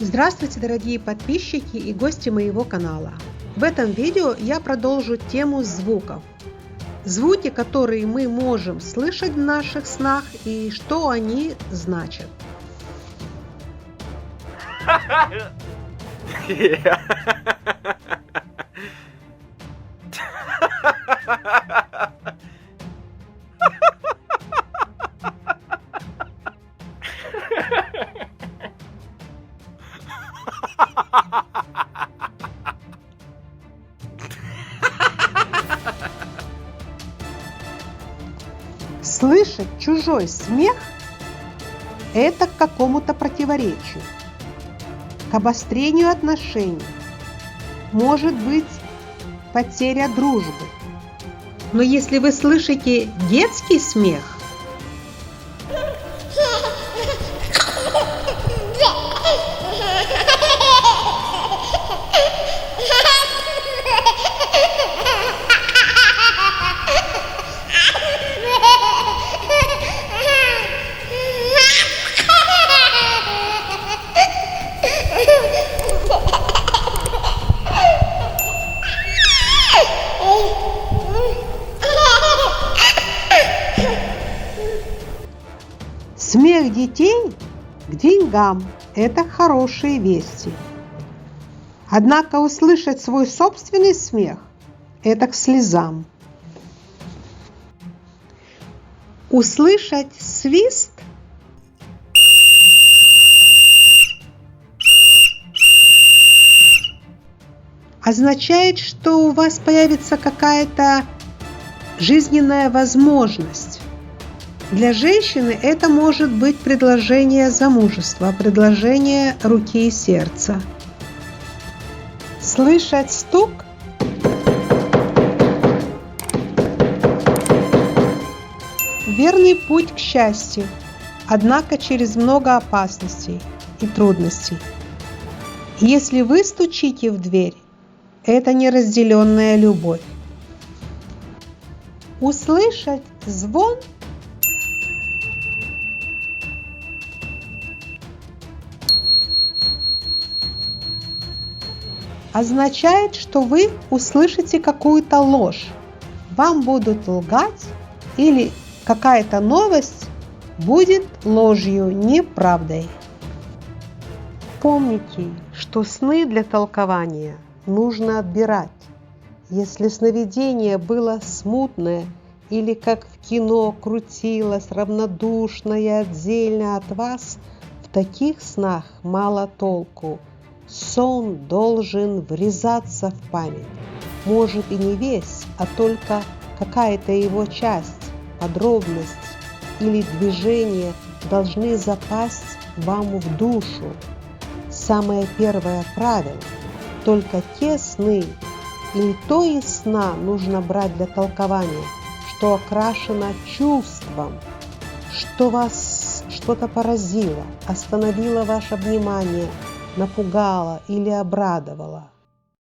Здравствуйте, дорогие подписчики и гости моего канала. В этом видео я продолжу тему звуков. Звуки, которые мы можем слышать в наших снах и что они значат. Слышать чужой смех – это к какому-то противоречию, к обострению отношений, может быть потеря дружбы. Но если вы слышите детский смех, смех детей к деньгам – это хорошие вести. Однако услышать свой собственный смех – это к слезам. Услышать свист означает, что у вас появится какая-то жизненная возможность. Для женщины это может быть предложение замужества, предложение руки и сердца. Слышать стук – верный путь к счастью, однако через много опасностей и трудностей. Если вы стучите в дверь, это неразделенная любовь. Услышать звон означает, что вы услышите какую-то ложь. Вам будут лгать или какая-то новость будет ложью, неправдой. Помните, что сны для толкования нужно отбирать. Если сновидение было смутное или как в кино крутилось, равнодушное отдельно от вас, в таких снах мало толку. Сон должен врезаться в память. Может и не весь, а только какая-то его часть, подробность или движение должны запасть вам в душу. Самое первое правило – только те сны или то из сна нужно брать для толкования, что окрашено чувством, что вас что-то поразило, остановило ваше внимание, напугало или обрадовало.